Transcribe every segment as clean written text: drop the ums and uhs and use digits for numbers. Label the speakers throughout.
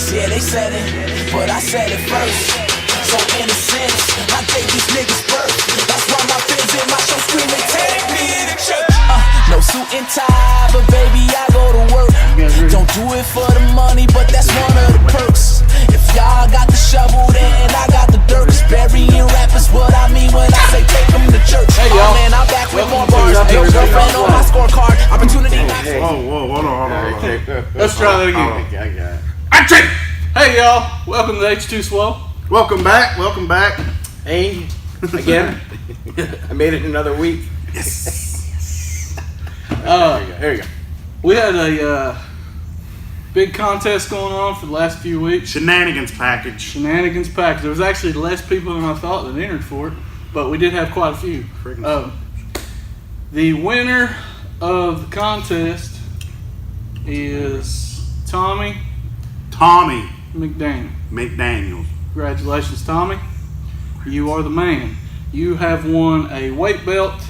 Speaker 1: niggas, yeah, they said it, but I said it first. So in a sense, I gave these niggas birth. That's why my fans in my show screaming, take me in the church. No suit and tie, but baby, I go to work. Don't do it for the money, but that's one of the perks. If y'all got the shovel, then I got the dirt. Burying rappers, what I mean when I say take them to church.
Speaker 2: Hey, y'all.
Speaker 1: Oh man, I'm back with more bars. Your girlfriend on my scorecard. Opportunity.
Speaker 3: Whoa, hold on.
Speaker 2: Let's try that again. Hey y'all, welcome to H2 Slow.
Speaker 3: Welcome back.
Speaker 4: Hey, again. I made it another week.
Speaker 3: Yes.
Speaker 4: There you go.
Speaker 2: We had a big contest going on for the last few weeks.
Speaker 3: Shenanigans package.
Speaker 2: There was actually less people than I thought that entered for it, but we did have quite a few. The winner of the contest is Tommy
Speaker 3: McDaniels.
Speaker 2: Congratulations, Tommy. You are the man. You have won a weight belt.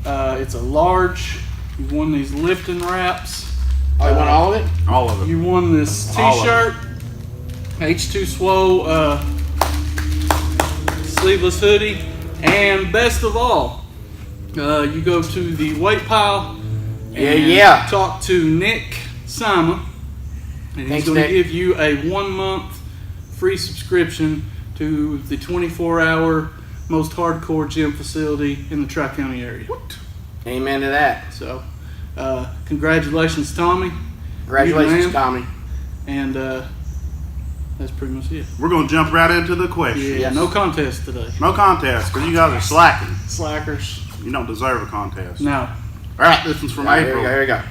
Speaker 2: It's a large. You won these lifting wraps.
Speaker 4: Oh, you won all of it?
Speaker 3: All of it.
Speaker 2: You won this t-shirt. H2 Swole sleeveless hoodie. And best of all, you go to the weight pile and talk to Nick Simon. And he's going to give you a 1 month free subscription to the 24-hour most hardcore gym facility in the Tri-County area.
Speaker 3: What?
Speaker 4: Amen to that.
Speaker 2: So, congratulations, Tommy.
Speaker 4: Congratulations, Tommy.
Speaker 2: And that's pretty much it.
Speaker 3: We're going to jump right into the question.
Speaker 2: Yeah, no contest today.
Speaker 3: No contest, because you guys are slacking.
Speaker 2: Slackers.
Speaker 3: You don't deserve a contest.
Speaker 2: No.
Speaker 3: All right, this one's from April.
Speaker 4: Here we go.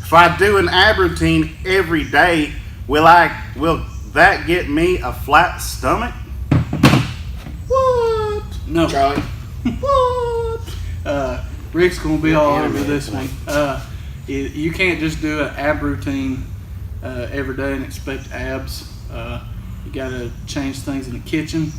Speaker 3: If I do an ab routine every day, will that get me a flat stomach? What?
Speaker 2: No.
Speaker 4: Charlie.
Speaker 2: What? Rick's going to be all over this one. You can't just do an ab routine every day and expect abs. You got to change things in the kitchen.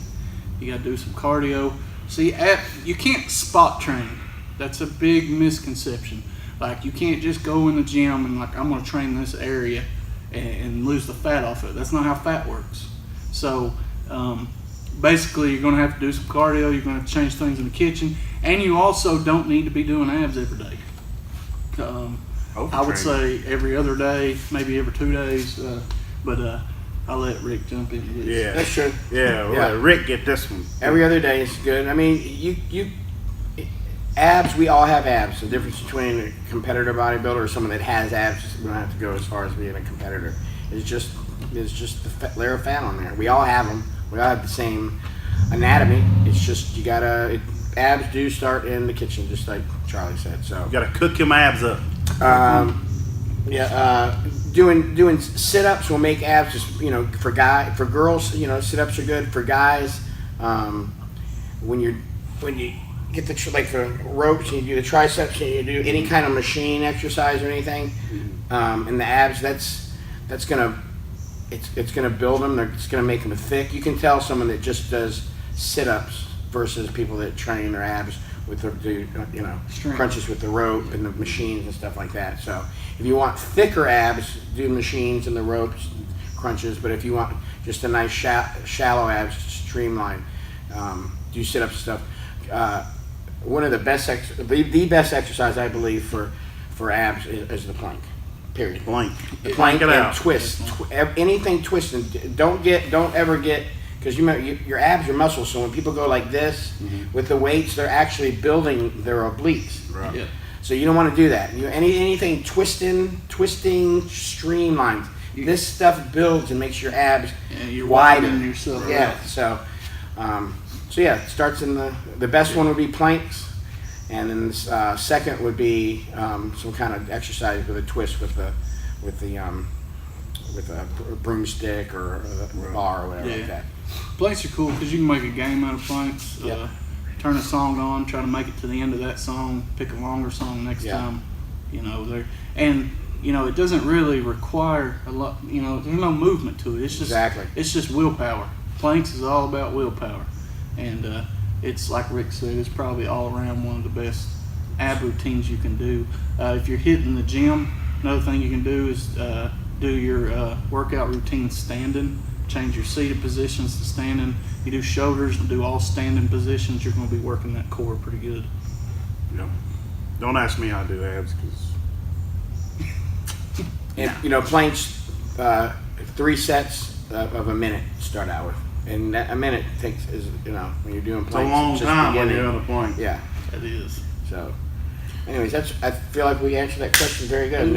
Speaker 2: You got to do some cardio. See, you can't spot train. That's a big misconception. Like, you can't just go in the gym and like, I'm going to train this area and lose the fat off of it. That's not how fat works. So basically, you're going to have to do some cardio. You're going to have to change things in the kitchen. And you also don't need to be doing abs every day. I would say every other day, maybe every 2 days. But I'll let Rick jump into this.
Speaker 3: Yeah.
Speaker 4: That's true.
Speaker 3: Yeah, we'll let Rick get this one.
Speaker 4: Every other day is good. I mean, you abs, we all have abs. The difference between a competitor bodybuilder or someone that has abs, we don't have to go as far as being a competitor. It's just the layer of fat on there. We all have them. We all have the same anatomy. It's just abs do start in the kitchen, just like Charlie said. So
Speaker 3: You got to cook your abs up.
Speaker 4: Doing sit-ups will make abs. Just for girls, sit-ups are good. For guys, when you get the ropes and you do the triceps and you do any kind of machine exercise or anything, and the abs, it's gonna build them. It's gonna make them thick. You can tell someone that just does sit-ups versus people that train their abs with crunches with the rope and the machines and stuff like that. So if you want thicker abs, do machines and the ropes, crunches. But if you want just a nice shallow abs, streamline, do sit-ups and stuff. One of the best exercise I believe for abs is the plank. Period.
Speaker 3: The
Speaker 4: plank
Speaker 3: it
Speaker 4: and
Speaker 3: out.
Speaker 4: twist. Anything twisting. Don't ever get. Because your abs are muscles, so when people go like this with the weights, they're actually building their obliques.
Speaker 3: Right.
Speaker 2: Yeah.
Speaker 4: So you don't want to do that. Anything twisting, streamlines. This stuff builds and makes your abs
Speaker 2: You're
Speaker 4: wider.
Speaker 2: widening yourself.
Speaker 4: Yeah. So it starts in the best one would be planks, and then second would be some kind of exercise with a twist with a broomstick or a bar or whatever like that.
Speaker 2: Planks are cool because you can make a game out of planks. Turn a song on, try to make it to the end of that song, pick a longer song next time. It doesn't really require a lot. There's no movement to it. It's just It's just willpower. Planks is all about willpower, and it's like Rick said. It's probably all around one of the best ab routines you can do. If you're hitting the gym, another thing you can do is do your workout routine standing. Change your seated positions to standing. You do shoulders and do all standing positions. You're going to be working that core pretty good.
Speaker 3: Yep. Don't ask me how to do abs because
Speaker 4: And planks, 3 sets of a minute to start out with, and a minute takes when you're doing
Speaker 3: it's a
Speaker 4: planks.
Speaker 3: long
Speaker 4: just
Speaker 3: time when
Speaker 4: beginning.
Speaker 3: you're on the plank.
Speaker 4: Yeah.
Speaker 2: That is.
Speaker 4: So, anyways, I feel like we answered that question very good.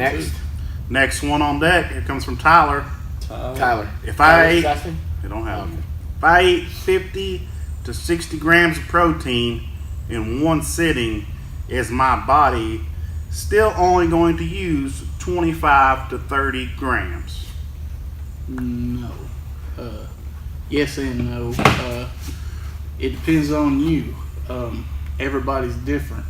Speaker 3: Next one on deck. Here comes from Tyler.
Speaker 4: Tyler.
Speaker 3: If I ate,
Speaker 4: Justin?
Speaker 3: they don't have
Speaker 4: Okay.
Speaker 3: it. If I ate 50 to 60 grams of protein in one sitting, is my body still only going to use 25 to 30 grams?
Speaker 2: No. Yes and no. It depends on you. Everybody's different.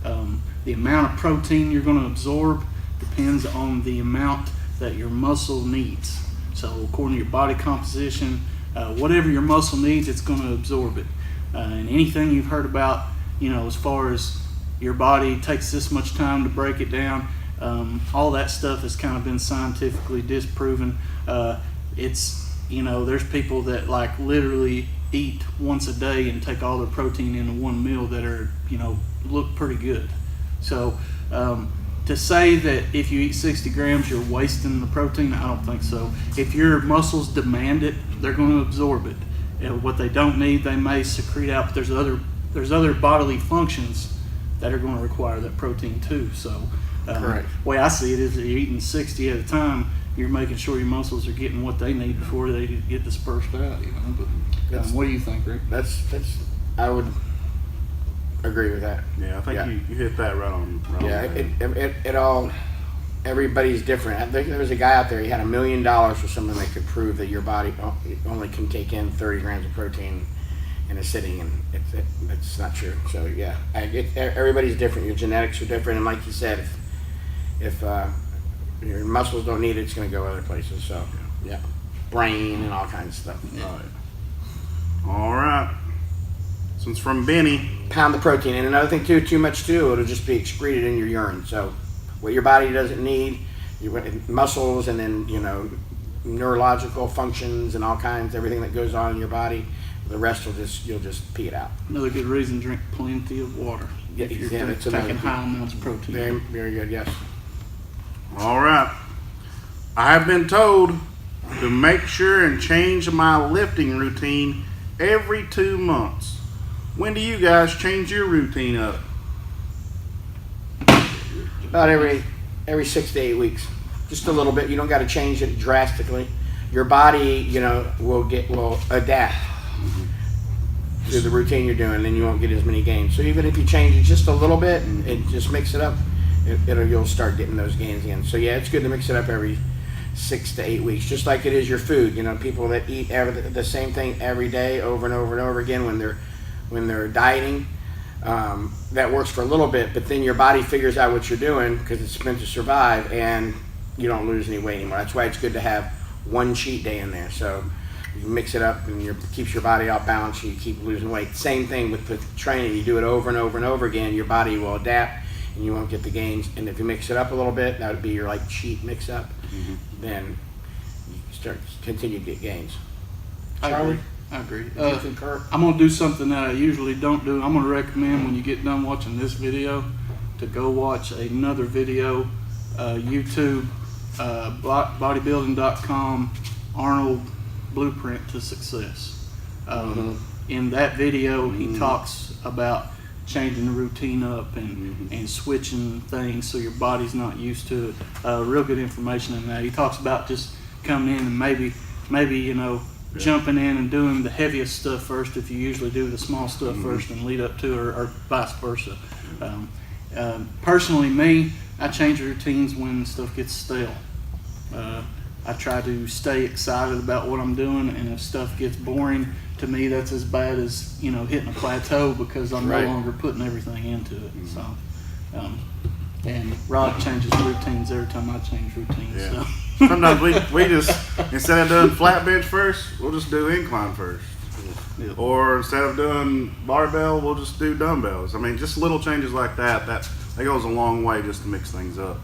Speaker 2: The amount of protein you're going to absorb depends on the amount that your muscle needs. So according to your body composition, whatever your muscle needs, it's going to absorb it. And anything you've heard about, as far as your body takes this much time to break it down, all that stuff has kind of been scientifically disproven. There's people that like literally eat once a day and take all their protein into one meal that are, look pretty good. So to say that if you eat 60 grams, you're wasting the protein, I don't think so. If your muscles demand it, they're going to absorb it. What they don't need, they may secrete out, but there's other bodily functions that are going to require that protein too. So
Speaker 4: Correct.
Speaker 2: the way I see it is that you're eating 60 at a time, you're making sure your muscles are getting what they need before they get dispersed out. But what do you think, Rick?
Speaker 4: That's I would agree with that.
Speaker 3: Yeah, I think you hit that right on.
Speaker 4: It all. Everybody's different. I think there was a guy out there. He had $1 million for something that could prove that your body only can take in 30 grams of protein in a sitting, and it's not true. So yeah, everybody's different. Your genetics are different, and like you said, if your muscles don't need it, it's going to go other places. So yeah, brain and all kinds of stuff.
Speaker 2: Yeah.
Speaker 3: All right. This one's from Benny.
Speaker 4: Pound the protein, and another thing too much too, it'll just be excreted in your urine. So what your body doesn't need, your muscles, and then neurological functions and all kinds, everything that goes on in your body, the rest you'll just pee it out.
Speaker 2: Another good reason: drink plenty of water.
Speaker 4: Yeah,
Speaker 2: If you're
Speaker 4: that's another
Speaker 2: taking
Speaker 4: thing.
Speaker 2: high amounts of protein.
Speaker 4: Very, very good. Yes.
Speaker 3: All right. I have been told to make sure and change my lifting routine every 2 months. When do you guys change your routine up?
Speaker 4: About every 6 to 8 weeks, just a little bit. You don't got to change it drastically. Your body, will adapt to the routine you're doing, and you won't get as many gains. So even if you change it just a little bit and just mix it up, you'll start getting those gains again. So yeah, it's good to mix it up every 6 to 8 weeks, just like it is your food. People that eat the same thing every day over and over and over again when they're dieting. That works for a little bit, but then your body figures out what you're doing because it's meant to survive, and you don't lose any weight anymore. That's why it's good to have one cheat day in there. So you mix it up and it keeps your body off balance, and you keep losing weight. Same thing with the training. You do it over and over and over again, your body will adapt and you won't get the gains. And if you mix it up a little bit, that would be your cheat mix up. Then you continue to get gains.
Speaker 2: I
Speaker 4: Charlie?
Speaker 2: agree.
Speaker 4: Do you concur?
Speaker 2: I'm going to do something that I usually don't do. I'm going to recommend when you get done watching this video to go watch another video, YouTube, bodybuilding.com, Arnold Blueprint to Success. In that video, he talks about changing the routine up and switching things so your body's not used to it. Real good information in that. He talks about just coming in and maybe jumping in and doing the heaviest stuff first if you usually do the small stuff first and lead up to or vice versa. Personally, me, I change routines when stuff gets stale. I try to stay excited about what I'm doing, and if stuff gets boring, to me that's as bad as hitting a plateau because I'm no longer putting everything into it. So, and Rod changes routines every time I change routines.
Speaker 3: Yeah.
Speaker 2: So.
Speaker 3: Sometimes we just, instead of doing flat bench first, we'll just do incline first.
Speaker 2: Yeah.
Speaker 3: Or instead of doing barbell, we'll just do dumbbells. I mean, just little changes like that goes a long way just to mix things up.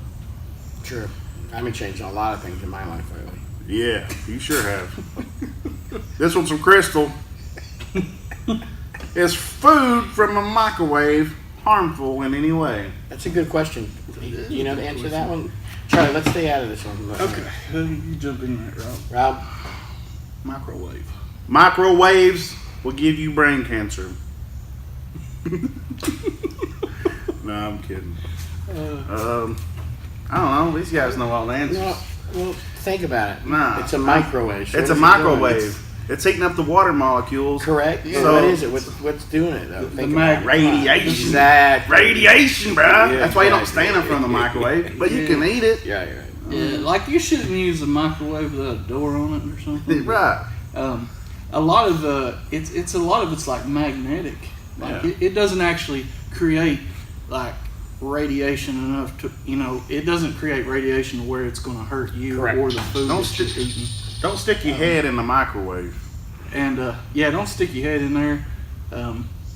Speaker 4: Sure. I've been changing a lot of things in my life lately.
Speaker 3: Yeah, you sure have. This one's from Crystal. Is food from a microwave harmful in any way?
Speaker 4: That's a good question. You know the answer to that one? Charlie, let's stay out of this one.
Speaker 2: Okay, you jump in there, Rob.
Speaker 4: Rob?
Speaker 2: Microwave.
Speaker 3: Microwaves will give you brain cancer. No, I'm kidding. I don't know. These guys know all the answers.
Speaker 4: No, well, think about it.
Speaker 3: Nah.
Speaker 4: It's a microwave. So
Speaker 3: It's a
Speaker 4: what's it doing?
Speaker 3: microwave. It's heating up the water molecules.
Speaker 4: Correct.
Speaker 3: Yeah.
Speaker 4: So what is it? What's doing it though? Think about it.
Speaker 3: Radiation.
Speaker 4: Exactly.
Speaker 3: Radiation, bro.
Speaker 4: Yeah,
Speaker 3: That's why you don't
Speaker 4: exactly.
Speaker 3: stand in front of the microwave, but you can eat it.
Speaker 4: Yeah, you're right.
Speaker 2: Yeah, like you shouldn't use a microwave without a door on it or something.
Speaker 3: Right.
Speaker 2: A lot of it's like magnetic. Like
Speaker 3: Yeah.
Speaker 2: it doesn't actually create like radiation enough to it doesn't create radiation where it's going to hurt you
Speaker 4: Correct.
Speaker 2: or the food
Speaker 3: Don't
Speaker 2: that you're
Speaker 3: stick-
Speaker 2: eating.
Speaker 3: Don't stick your head in the microwave.
Speaker 2: And don't stick your head in there.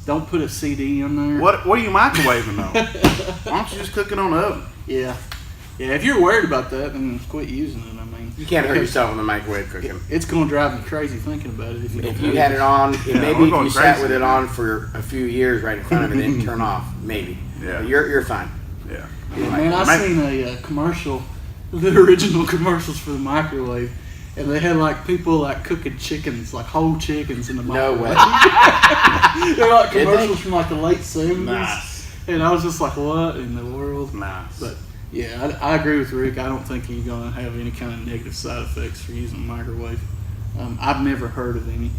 Speaker 2: Don't put a CD in there.
Speaker 3: What are you microwaving though? Why don't you just cook it on the oven?
Speaker 2: Yeah. If you're worried about that, then quit using it. I mean,
Speaker 4: You can't hurt yourself in the microwave cooking.
Speaker 2: It's going to drive you crazy thinking about it if you don't.
Speaker 4: If you had it on, maybe
Speaker 3: we're
Speaker 4: if
Speaker 3: going
Speaker 4: you sat
Speaker 3: crazy.
Speaker 4: with it on for a few years right in front of it, didn't turn off, maybe.
Speaker 3: Yeah.
Speaker 4: But you're fine.
Speaker 3: Yeah.
Speaker 2: Yeah, man, I seen a commercial, the original commercials for the microwave, and they had like people like cooking chickens, like whole chickens in the
Speaker 4: No
Speaker 2: microwave.
Speaker 4: way.
Speaker 2: They're like
Speaker 4: Did they?
Speaker 2: commercials from like the late 70s.
Speaker 3: Nice.
Speaker 2: And I was just like, what in the world?
Speaker 3: Nice.
Speaker 2: But yeah, I agree with Rick. I don't think you're going to have any kind of negative side effects for using a microwave. I've never heard of any.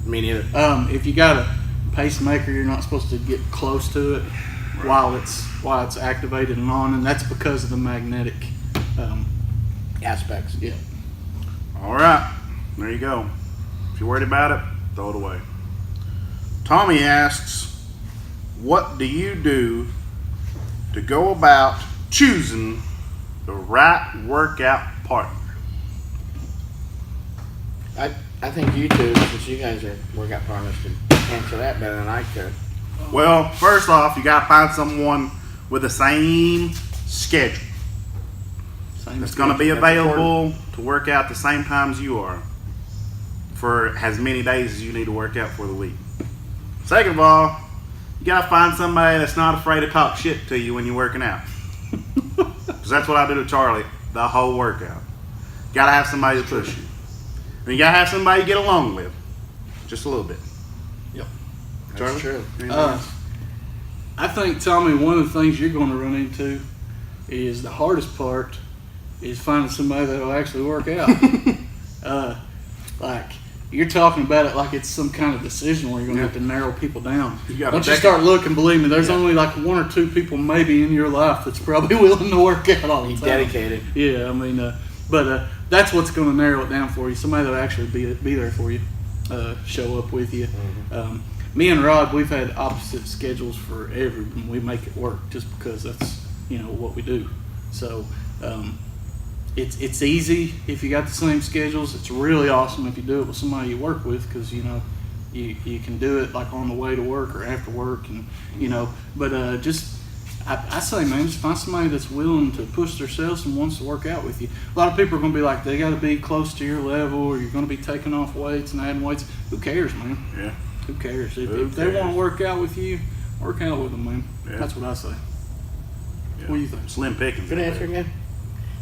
Speaker 4: Me neither.
Speaker 2: If you got a pacemaker, you're not supposed to get close to it while it's activated and on, and that's because of the magnetic.
Speaker 4: Aspects.
Speaker 2: Yeah.
Speaker 3: All right. There you go. If you're worried about it, throw it away. Tommy asks, what do you do to go about choosing the right workout partner?
Speaker 4: I think you two, since you guys are workout partners, could answer that better than I could.
Speaker 3: Well, first off, you got to find someone with the same schedule. That's going to be
Speaker 4: That's
Speaker 3: available to work out the same times you are for as many days as you need to work out for the week. Second of all, you got to find somebody that's not afraid to talk shit to you when you're working out. Because that's what I do to Charlie the whole workout. You got to have somebody to push you. And you got to have somebody you get along with. Just a little bit.
Speaker 4: That's true.
Speaker 2: I think, Tommy, one of the things you're going to run into is the hardest part is finding somebody that will actually work out. Like, you're talking about it like it's some kind of decision where you're going to have to narrow people down. Once you start looking, believe me, there's only like one or two people maybe in your life that's probably willing to work out all the
Speaker 4: He's
Speaker 2: time.
Speaker 4: dedicated.
Speaker 2: Yeah, I mean, but that's what's going to narrow it down for you. Somebody that'll actually be there for you, show up with you.
Speaker 4: Mm-hmm.
Speaker 2: Me and Rod, we've had opposite schedules forever, and we make it work just because that's what we do. So it's easy if you got the same schedules. It's really awesome if you do it with somebody you work with because you can do it like on the way to work or after work, and But I say, man, just find somebody that's willing to push themselves and wants to work out with you. A lot of people are going to be like, they got to be close to your level, or you're going to be taking off weights and adding weights. Who cares, man?
Speaker 3: Yeah.
Speaker 2: Who cares? If
Speaker 3: Who
Speaker 2: they
Speaker 3: cares?
Speaker 2: want to work out with you, work out with them, man.
Speaker 3: Yeah.
Speaker 2: That's what I say.
Speaker 3: Yeah.
Speaker 2: What do you think?
Speaker 3: Slim pickings.
Speaker 4: Good answer again.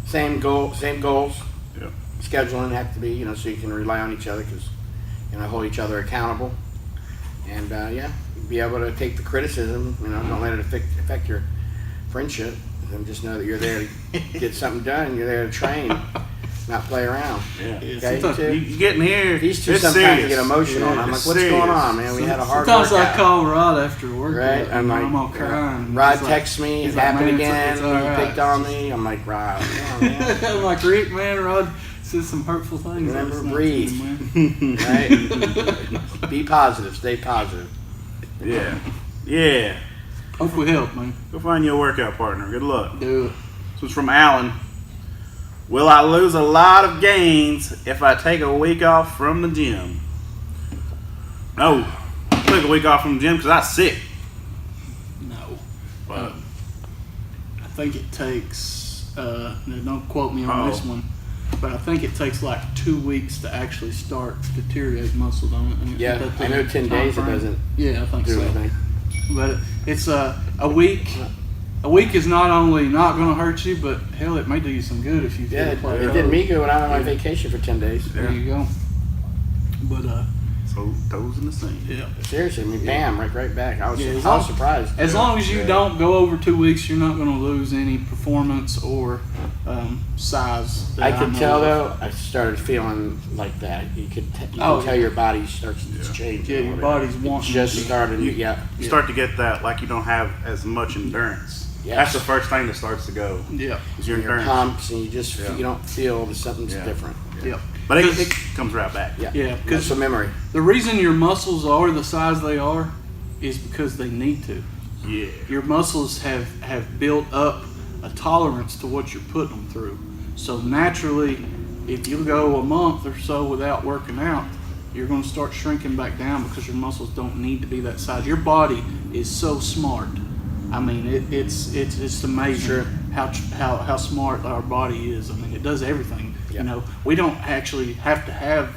Speaker 4: Same goals.
Speaker 3: Yeah.
Speaker 4: Scheduling have to be, so you can rely on each other because, hold each other accountable. And, be able to take the criticism, don't let it affect your friendship. And just know that you're there to get something done. You're there to train, not play around.
Speaker 3: Yeah.
Speaker 4: Okay,
Speaker 2: Sometimes
Speaker 3: You getting here?
Speaker 4: These two
Speaker 3: it's
Speaker 4: sometimes
Speaker 3: serious.
Speaker 4: get emotional. And I'm like,
Speaker 3: It's
Speaker 4: what's
Speaker 3: serious.
Speaker 4: going on, man? We had a hard
Speaker 2: Sometimes
Speaker 4: workout.
Speaker 2: I call Rod after work.
Speaker 4: Right? I'm like,
Speaker 2: I'm all crying.
Speaker 4: Rod
Speaker 2: He's like-
Speaker 4: texts me,
Speaker 2: he's
Speaker 4: it
Speaker 2: like,
Speaker 4: happened
Speaker 2: "Man,
Speaker 4: again,
Speaker 2: it's
Speaker 4: he
Speaker 2: all right."
Speaker 4: picked on me. I'm like, Rod, come on, man.
Speaker 2: I'm like, Rick, man, Rod says some hurtful things.
Speaker 4: Remember,
Speaker 2: last night,
Speaker 4: breathe.
Speaker 2: man.
Speaker 4: Right? Be positive, stay positive.
Speaker 3: Yeah. Yeah.
Speaker 2: Hope we help, man.
Speaker 3: Go find you a workout partner. Good luck.
Speaker 2: Do it.
Speaker 3: This was from Alan. Will I lose a lot of gains if I take a week off from the gym? No. I took a week off from the gym because I was sick.
Speaker 2: No.
Speaker 3: But
Speaker 2: I think it takes Now don't quote me on this one, but I think it takes like 2 weeks to actually start to deteriorate muscle, don't it? And
Speaker 4: Yeah, I know 10 days it doesn't
Speaker 2: Yeah, I think
Speaker 4: do
Speaker 2: so.
Speaker 4: anything.
Speaker 2: But it's a week. A week is not only not going to hurt you, but hell, it may do you some good if you
Speaker 4: Yeah,
Speaker 2: play
Speaker 4: it did me good when I went on my vacation for 10 days.
Speaker 2: There you go. But
Speaker 3: So toes in the sink.
Speaker 2: yeah.
Speaker 4: Seriously, I mean, bam, right back. I was
Speaker 2: Yeah,
Speaker 4: surprised.
Speaker 2: As long as you don't go over 2 weeks, you're not going to lose any performance or size.
Speaker 4: I
Speaker 2: that
Speaker 4: could
Speaker 2: know
Speaker 4: tell
Speaker 2: of.
Speaker 4: though, I started feeling like that. You can
Speaker 2: Oh,
Speaker 4: tell
Speaker 2: yeah.
Speaker 4: your body starts to change.
Speaker 2: Yeah, your body's
Speaker 4: It
Speaker 2: wanting
Speaker 4: just
Speaker 2: to-
Speaker 4: started.
Speaker 3: You
Speaker 4: Yeah.
Speaker 3: start to get that, like you don't have as much endurance.
Speaker 4: Yes.
Speaker 3: That's the first thing that starts to go.
Speaker 2: Yeah.
Speaker 3: Is your
Speaker 4: Your
Speaker 3: endurance.
Speaker 4: pumps, and you just
Speaker 3: Yeah.
Speaker 4: you don't feel that something's
Speaker 3: Yeah.
Speaker 4: different.
Speaker 2: Yep.
Speaker 3: But it comes right back.
Speaker 4: Yeah,
Speaker 2: Yeah, 'cause-
Speaker 4: muscle memory.
Speaker 2: The reason your muscles are the size they are is because they need to.
Speaker 3: Yeah.
Speaker 2: Your muscles have built up a tolerance to what you're putting them through. So naturally, if you go a month or so without working out, you're going to start shrinking back down because your muscles don't need to be that size. Your body is so smart. I mean, it's amazing
Speaker 4: Sure.
Speaker 2: how smart our body is. I mean, it does everything.
Speaker 4: Yeah.
Speaker 2: You know, we don't actually have to have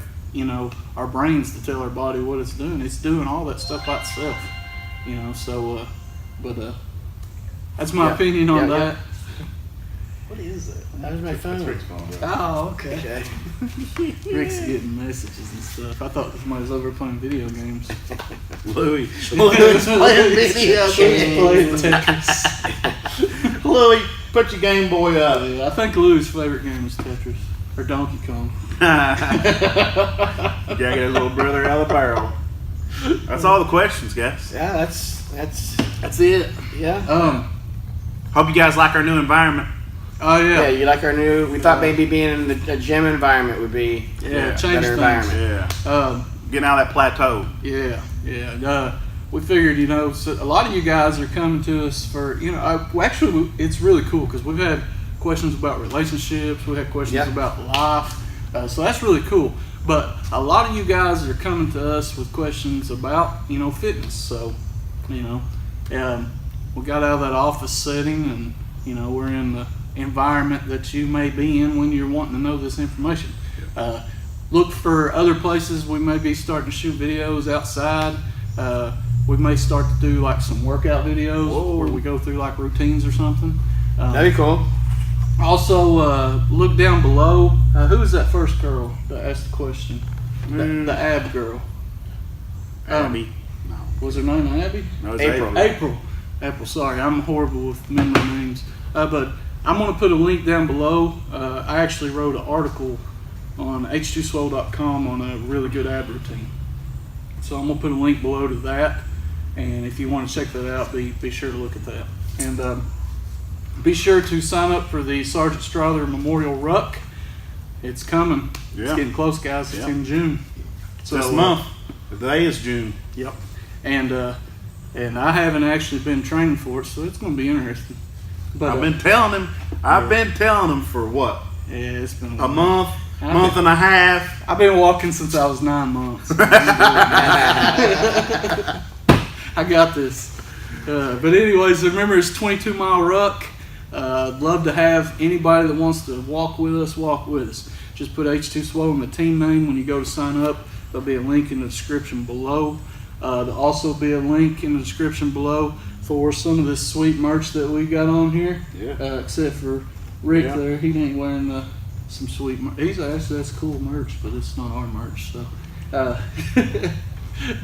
Speaker 2: our brains to tell our body what it's doing. It's doing all that stuff by itself. You know, so that's my
Speaker 4: Yeah.
Speaker 2: opinion on
Speaker 4: Yeah,
Speaker 2: that. What is that?
Speaker 4: That was my phone.
Speaker 2: Oh, okay.
Speaker 4: Okay.
Speaker 2: Rick's getting messages and stuff. I thought somebody was over playing video games.
Speaker 3: Louis.
Speaker 4: Louis playing video
Speaker 2: He's
Speaker 4: games.
Speaker 2: playing Tetris.
Speaker 3: Louis, put your Game Boy up.
Speaker 2: Yeah, I think Louis' favorite game is Tetris or Donkey Kong.
Speaker 3: Gotta get his little brother out of the barrel. That's all the questions, guys.
Speaker 4: Yeah,
Speaker 2: That's it.
Speaker 4: yeah.
Speaker 3: Hope you guys like our new environment.
Speaker 2: Oh
Speaker 4: Yeah,
Speaker 2: yeah.
Speaker 4: you like our new? We thought maybe being in the gym environment would be
Speaker 2: Yeah,
Speaker 4: a
Speaker 2: change
Speaker 4: better
Speaker 2: things.
Speaker 4: environment.
Speaker 3: Yeah. Getting out of that plateau.
Speaker 2: Yeah. We figured, so a lot of you guys are coming to us for, actually, it's really cool because we've had questions about relationships, we had questions
Speaker 4: Yeah.
Speaker 2: about life, so that's really cool. But a lot of you guys are coming to us with questions about, fitness. So, we got out of that office setting and, we're in the environment that you may be in when you're wanting to know this information. Look for other places. We may be starting to shoot videos outside. We may start to do like some workout videos where we go through like routines or something.
Speaker 4: That'd be cool.
Speaker 2: Also, look down below. Who was that first girl that asked the question? The ab girl.
Speaker 3: Abby.
Speaker 2: Was her name Abby?
Speaker 3: No, it's
Speaker 4: April.
Speaker 2: April, sorry, I'm horrible with memory names. But I'm going to put a link down below. I actually wrote an article on h2swole.com on a really good ab routine. So I'm going to put a link below to that. And if you want to check that out, be sure to look at that. And be sure to sign up for the Sergeant Strother Memorial Ruck. It's coming.
Speaker 3: Yeah.
Speaker 2: It's getting close, guys. It's
Speaker 3: Yeah.
Speaker 2: in June. So,
Speaker 3: This month. Today is June.
Speaker 2: Yep. And I haven't actually been training for it, so it's going to be interesting. But
Speaker 3: I've been telling him for what?
Speaker 2: yeah, it's been
Speaker 3: A month,
Speaker 2: I've
Speaker 3: month
Speaker 2: been-
Speaker 3: and a half.
Speaker 2: I've been walking since I was 9 months. I got this. But anyways, remember it's 22-mile ruck. I'd love to have anybody that wants to walk with us. Just put H2 Swole in the team name when you go to sign up. There'll be a link in the description below. There'll also be a link in the description below for some of this sweet merch that we got on here.
Speaker 3: Yeah.
Speaker 2: Except for Rick
Speaker 3: Yeah.
Speaker 2: there, he ain't wearing some sweet merch. He's actually, that's cool merch, but it's not our merch. So,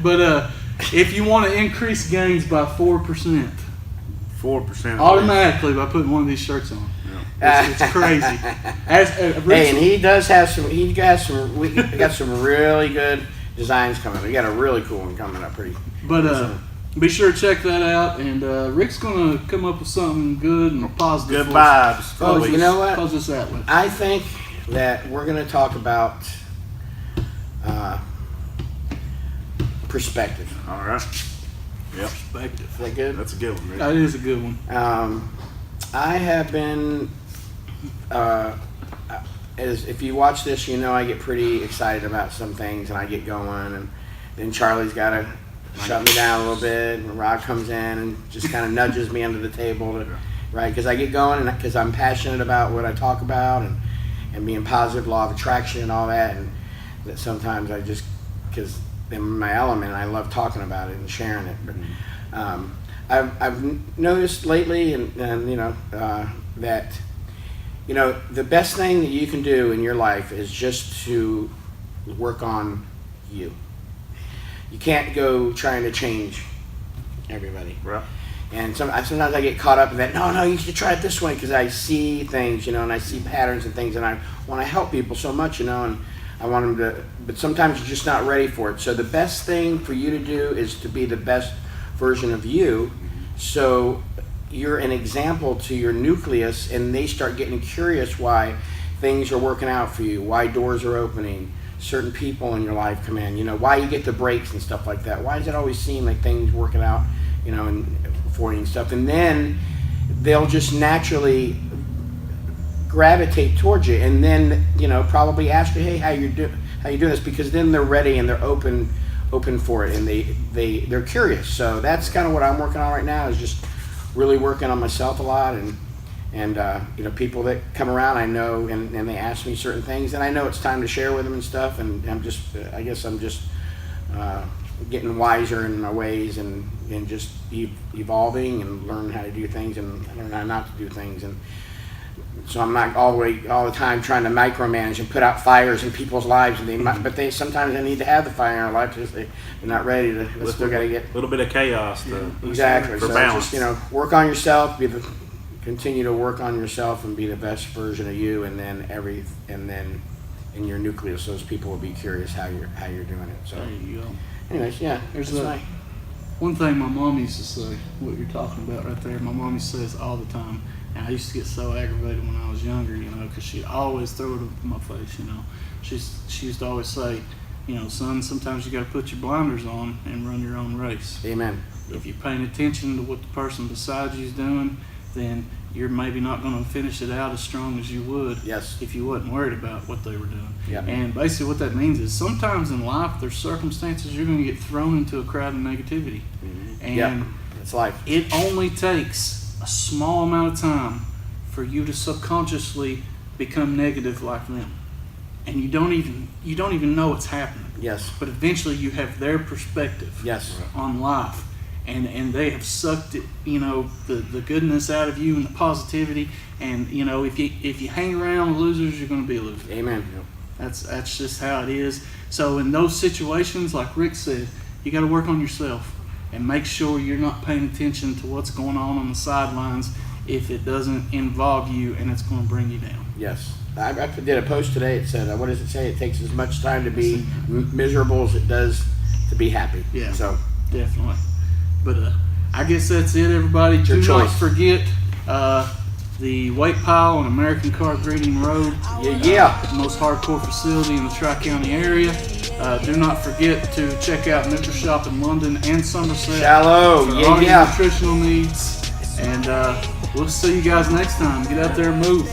Speaker 2: but if you want to increase gains by 4%,
Speaker 3: 4%.
Speaker 2: automatically by putting one of these shirts on, it's crazy.
Speaker 4: Hey, and he does have some. We got some really good designs coming. We got a really cool one coming up.
Speaker 2: But be sure to check that out. And Rick's gonna come up with something good and positive.
Speaker 3: Good
Speaker 2: for us.
Speaker 3: vibes.
Speaker 4: Oh,
Speaker 3: always.
Speaker 4: you know what?
Speaker 2: Close us out with.
Speaker 4: I think that we're going to talk about perspective.
Speaker 3: All right. Yep.
Speaker 2: Perspective.
Speaker 4: Is that good?
Speaker 3: That's a good one, Rick.
Speaker 2: That is a good one.
Speaker 4: I have been, as if you watch this, I get pretty excited about some things and I get going, and then Charlie's got to shut me down a little bit, and Rod comes in and just kind of nudges me under the table to right? Because I get going, and because I'm passionate about what I talk about, and being positive, law of attraction, and all that, and that sometimes I just, because in my element, I love talking about it and sharing it. But I've noticed lately, and you know, that, you know, the best thing that you can do in your life is just to work on you. You can't go trying to change everybody.
Speaker 3: Right.
Speaker 4: And sometimes I get caught up in that, no, you should try it this way, because I see things, you know, and I see patterns and things, and I want to help people so much, you know, and I want them to, but sometimes you're just not ready for it. So the best thing for you to do is to be the best version of you, so you're an example to your nucleus, and they start getting curious why things are working out for you, why doors are opening, certain people in your life come in, you know, why you get the breaks and stuff like that. Why does it always seem like things working out, you know, and for you and stuff? And then they'll just naturally gravitate towards you, and then, you know, probably ask you, hey, how you doing this, because then they're ready and they're open for it, and they're curious. So that's kind of what I'm working on right now, is just really working on myself a lot, and you know, people that come around, I know, and they ask me certain things, and I know it's time to share with them and stuff, and I guess I'm just getting wiser in my ways, and just evolving and learning how to do things, and learn how not to do things. And so I'm not all the time trying to micromanage and put out fires in people's lives, and but sometimes they need to have the fire in our life because they're not ready to. They still got to get
Speaker 3: a little bit of chaos.
Speaker 4: Exactly.
Speaker 3: For
Speaker 4: So
Speaker 3: balance.
Speaker 4: just, you know, work on yourself. Continue to work on yourself and be the best version of you, and then in your nucleus, those people will be curious how you're doing it. So,
Speaker 2: There you go.
Speaker 4: anyways, yeah,
Speaker 2: There's
Speaker 4: that's
Speaker 2: a-
Speaker 4: right.
Speaker 2: One thing my mom used to say, what you're talking about right there, my mom used to say this all the time. And I used to get so aggravated when I was younger, you know, because she'd always throw it up in my face, you know. She used to always say, you know, son, sometimes you got to put your blinders on and run your own race.
Speaker 4: Amen.
Speaker 2: If you're paying attention to what the person beside you is doing, then you're maybe not going to finish it out as strong as you would
Speaker 4: Yes.
Speaker 2: if you wasn't worried about what they were doing.
Speaker 4: Yeah.
Speaker 2: And basically what that means is sometimes in life there's circumstances you're going to get thrown into a crowd of negativity. And
Speaker 4: Yeah, it's life.
Speaker 2: it only takes a small amount of time for you to subconsciously become negative like them. And you don't even know it's happening.
Speaker 4: Yes.
Speaker 2: But eventually you have their perspective
Speaker 4: Yes.
Speaker 2: on life, and they have sucked it, you know, the goodness out of you and the positivity. And you know, if you hang around with losers, you're going to be a loser.
Speaker 4: Amen.
Speaker 2: That's just how it is. So in those situations, like Rick said, you got to work on yourself and make sure you're not paying attention to what's going on the sidelines if it doesn't involve you and it's going to bring you down.
Speaker 4: Yes. I did a post today. It said, what does it say? It takes as much time to be miserable as it does to be happy.
Speaker 2: Yeah.
Speaker 4: So,
Speaker 2: Definitely. But I guess that's it, everybody.
Speaker 4: your
Speaker 2: Do not
Speaker 4: choice.
Speaker 2: forget the weight pile on American Car Greeting Road.
Speaker 4: yeah.
Speaker 2: The most hardcore facility in the Tri-County area. Do not forget to check out Nutrishop in London and Somerset
Speaker 4: Shallow.
Speaker 2: for
Speaker 4: Yeah,
Speaker 2: all your
Speaker 4: yeah.
Speaker 2: nutritional needs. And we'll see you guys next time. Get out there and move.